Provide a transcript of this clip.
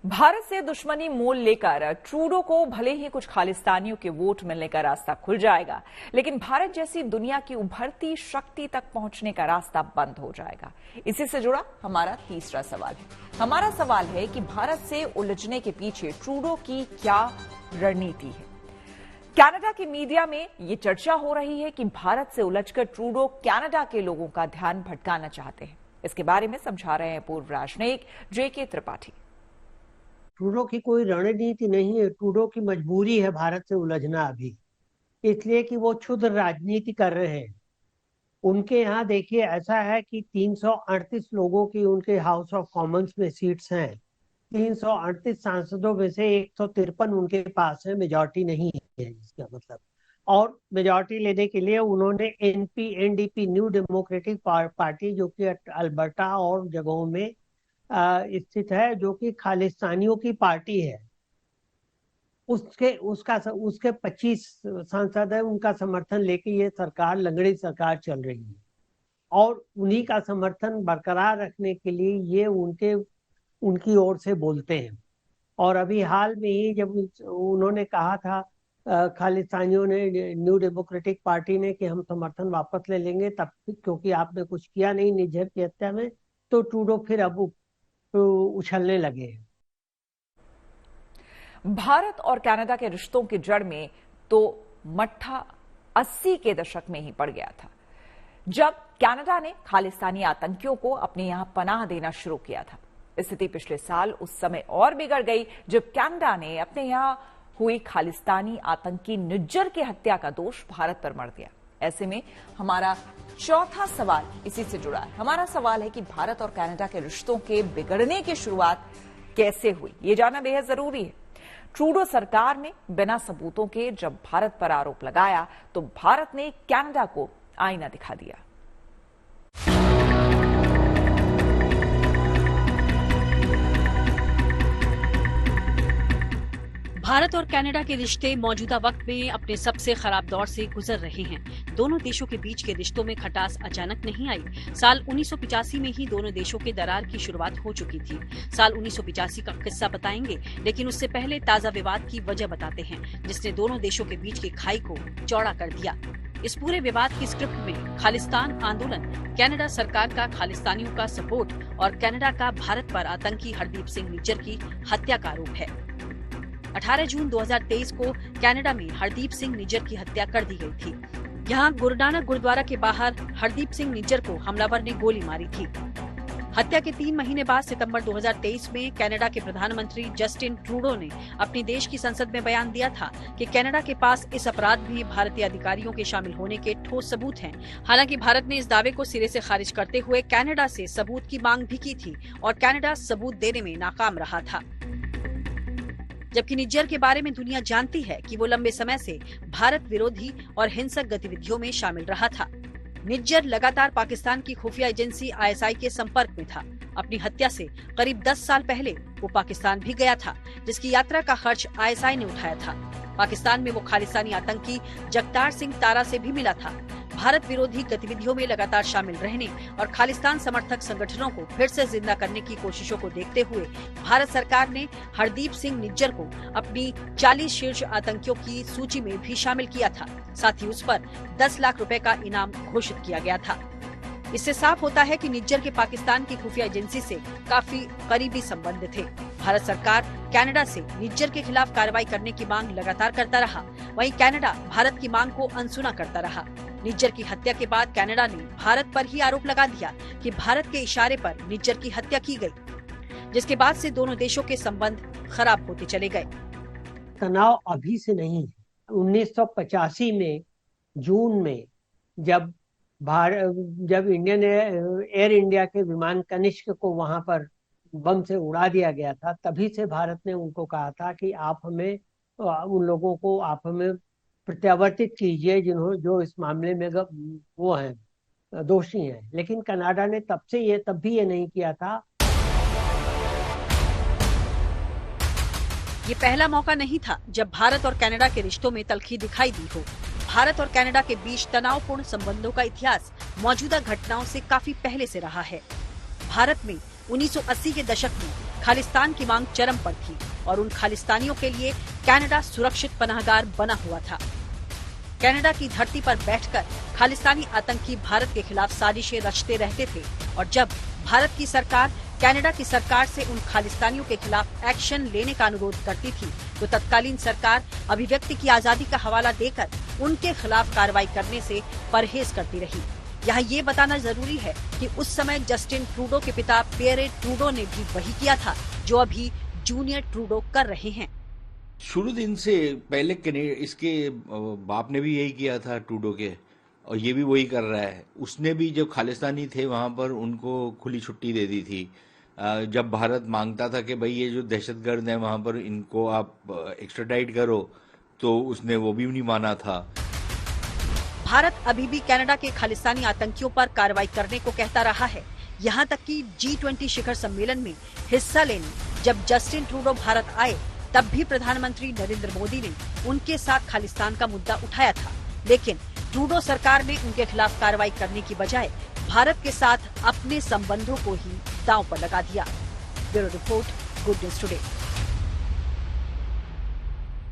भारत से दुश्मनी मोल लेकर ट्रूडो को भले ही कुछ खालिस्तानियों के वोट मिलने का रास्ता खुल जाएगा, लेकिन भारत जैसी दुनिया की उभरती शक्ति तक पहुंचने का रास्ता बंद हो जाएगा। इसी से जुड़ा हमारा तीसरा सवाल है। हमारा सवाल है कि भारत से उलझने के पीछे ट्रूडो की क्या रणनीति है। कनाडा की मीडिया में ये चर्चा हो रही है कि भारत से उलझकर ट्रूडो कनाडा के लोगों का ध्यान भटकाना चाहते हैं। इसके बारे में समझा रहे हैं पूर्व राजनयिक जेके त्रिपाठी। ट्रूडो की कोई रणनीति नहीं है, ट्रूडो की मजबूरी है भारत से उलझना अभी, इसलिए कि वो क्षुद्र राजनीति कर रहे हैं। उनके यहाँ देखिए ऐसा है कि 338 लोगों की उनके हाउस ऑफ कॉमन्स में सीट्स हैं। 338 सांसदों में से 153 उनके पास है, मेजॉरिटी नहीं है इसका मतलब। और मेजॉरिटी लेने के लिए उन्होंने एनडीपी न्यू डेमोक्रेटिक पार्टी जो कि अल्बर्टा और जगहों में स्थित है, जो कि खालिस्तानियों की पार्टी है, उसके 25 सांसद है, उनका समर्थन लेके ये सरकार लंगड़ी सरकार चल रही है। और उन्हीं का समर्थन बरकरार रखने के लिए ये उनकी ओर से बोलते हैं। और अभी हाल में ही जब उन्होंने कहा था खालिस्तानियों ने, न्यू डेमोक्रेटिक पार्टी ने, कि हम समर्थन वापस ले लेंगे तब, क्योंकि आपने कुछ किया नहीं निज्जर की हत्या में, तो ट्रूडो फिर अब उछलने लगे हैं। भारत और कनाडा के रिश्तों की जड़ में तो मट्ठा 80 के दशक में ही पड़ गया था, जब कनाडा ने खालिस्तानी आतंकियों को अपने यहां पनाह देना शुरू किया था। स्थिति पिछले साल उस समय और बिगड़ गई जब कनाडा ने अपने यहां हुई खालिस्तानी आतंकी निज्जर की हत्या का दोष भारत पर मढ़ दिया। ऐसे में हमारा चौथा सवाल इसी से जुड़ा है। हमारा सवाल है कि भारत और कनाडा के रिश्तों के बिगड़ने की शुरुआत कैसे हुई, ये जानना बेहद जरूरी है। ट्रूडो सरकार ने बिना सबूतों के जब भारत पर आरोप लगाया तो भारत ने कनाडा को आईना दिखा दिया। भारत और कनाडा के रिश्ते मौजूदा वक्त में अपने सबसे खराब दौर से गुजर रहे हैं। दोनों देशों के बीच के रिश्तों में खटास अचानक नहीं आई। साल 1985 में ही दोनों देशों के दरार की शुरुआत हो चुकी थी। साल 1985 का किस्सा बताएंगे, लेकिन उससे पहले ताजा विवाद की वजह बताते हैं, जिसने दोनों देशों के बीच की खाई को चौड़ा कर दिया। इस पूरे विवाद की स्क्रिप्ट में खालिस्तान आंदोलन, कनाडा सरकार का खालिस्तानियों का सपोर्ट और कनाडा का भारत पर आतंकी हरदीप सिंह निज्जर की हत्या का आरोप है। 18 जून 2023 को कनाडा में हरदीप सिंह निज्जर की हत्या कर दी गई थी। यहाँ गुरुनानक गुरुद्वारा के बाहर हरदीप सिंह निज्जर को हमलावर ने गोली मारी थी। हत्या के 3 महीने बाद सितंबर 2023 में कनाडा के प्रधानमंत्री जस्टिन ट्रूडो ने अपने देश की संसद में बयान दिया था कि कनाडा के पास इस अपराध में भारतीय अधिकारियों के शामिल होने के ठोस सबूत हैं। हालांकि भारत ने इस दावे को सिरे से खारिज करते हुए कनाडा से सबूत की मांग भी की थी और कनाडा सबूत देने में नाकाम रहा था। जबकि निज्जर के बारे में दुनिया जानती है कि वो लंबे समय से भारत विरोधी और हिंसक गतिविधियों में शामिल रहा था। निज्जर लगातार पाकिस्तान की खुफिया एजेंसी आईएसआई के संपर्क में था। अपनी हत्या से करीब 10 साल पहले वो पाकिस्तान भी गया था, जिसकी यात्रा का खर्च आईएसआई ने उठाया था। पाकिस्तान में वो खालिस्तानी आतंकी जगतार सिंह तारा से भी मिला था। भारत विरोधी गतिविधियों में लगातार शामिल रहने और खालिस्तान समर्थक संगठनों को फिर से जिंदा करने की कोशिशों को देखते हुए भारत सरकार ने हरदीप सिंह निज्जर को अपनी 40 शीर्ष आतंकियों की सूची में भी शामिल किया था। साथ ही उस पर 10 लाख रुपए का इनाम घोषित किया गया था। इससे साफ होता है कि निज्जर के पाकिस्तान की खुफिया एजेंसी से काफी करीबी संबंध थे। भारत सरकार कनाडा से निज्जर के खिलाफ कार्रवाई करने की मांग लगातार करता रहा। वहीं कनाडा भारत की मांग को अनसुना करता रहा। निज्जर की हत्या के बाद कनाडा ने भारत पर ही आरोप लगा दिया कि भारत के इशारे पर निज्जर की हत्या की गई, जिसके बाद से दोनों देशों के संबंध खराब होते चले गए। तनाव अभी से नहीं है। 1985 में जून में जब इंडियन एयर इंडिया के विमान कनिष्क को वहां पर बम से उड़ा दिया गया था, तभी से भारत ने उनको कहा था कि आप हमें, उन लोगों को आप हमें प्रत्यावर्तित कीजिए जो इस मामले में वो हैं, दोषी हैं। लेकिन कनाडा ने तब भी ये नहीं किया था। ये पहला मौका नहीं था जब भारत और कनाडा के रिश्तों में तल्खी दिखाई दी हो। भारत और कनाडा के बीच तनावपूर्ण संबंधों का इतिहास मौजूदा घटनाओं से काफी पहले से रहा है। भारत में 1980 के दशक में खालिस्तान की मांग चरम पर थी और उन खालिस्तानियों के लिए कनाडा सुरक्षित पनाहगार बना हुआ था। कनाडा की धरती पर बैठकर खालिस्तानी आतंकी भारत के खिलाफ साजिशें रचते रहते थे और जब भारत की सरकार कनाडा की सरकार से उन खालिस्तानियों के खिलाफ एक्शन लेने का अनुरोध करती थी तो तत्कालीन सरकार अभिव्यक्ति की आजादी का हवाला देकर उनके खिलाफ कार्रवाई करने से परहेज करती रही। यहाँ ये बताना जरूरी है कि उस समय जस्टिन ट्रूडो के पिता पियरे ट्रूडो ने भी वही किया था जो अभी जूनियर ट्रूडो कर रहे हैं। शुरू दिन से पहले इसके बाप ने भी यही किया था ट्रूडो के, और ये भी वही कर रहा है। उसने भी जब खालिस्तानी थे वहां पर उनको खुली छुट्टी दे दी थी। जब भारत मांगता था कि भाई ये जो दहशतगर्द हैं वहां पर इनको आप एक्स्ट्राडाइट करो, तो उसने वो भी नहीं माना था। भारत अभी भी कनाडा के खालिस्तानी आतंकियों पर कार्रवाई करने को कहता रहा है। यहाँ तक कि G20 शिखर सम्मेलन में हिस्सा लेने जब जस्टिन ट्रूडो भारत आए तब भी प्रधानमंत्री नरेंद्र मोदी ने उनके साथ खालिस्तान का मुद्दा उठाया था, लेकिन ट्रूडो सरकार ने उनके खिलाफ कार्रवाई करने की बजाय भारत के साथ अपने संबंधों को ही दांव पर लगा दिया। Bureau report, good news today.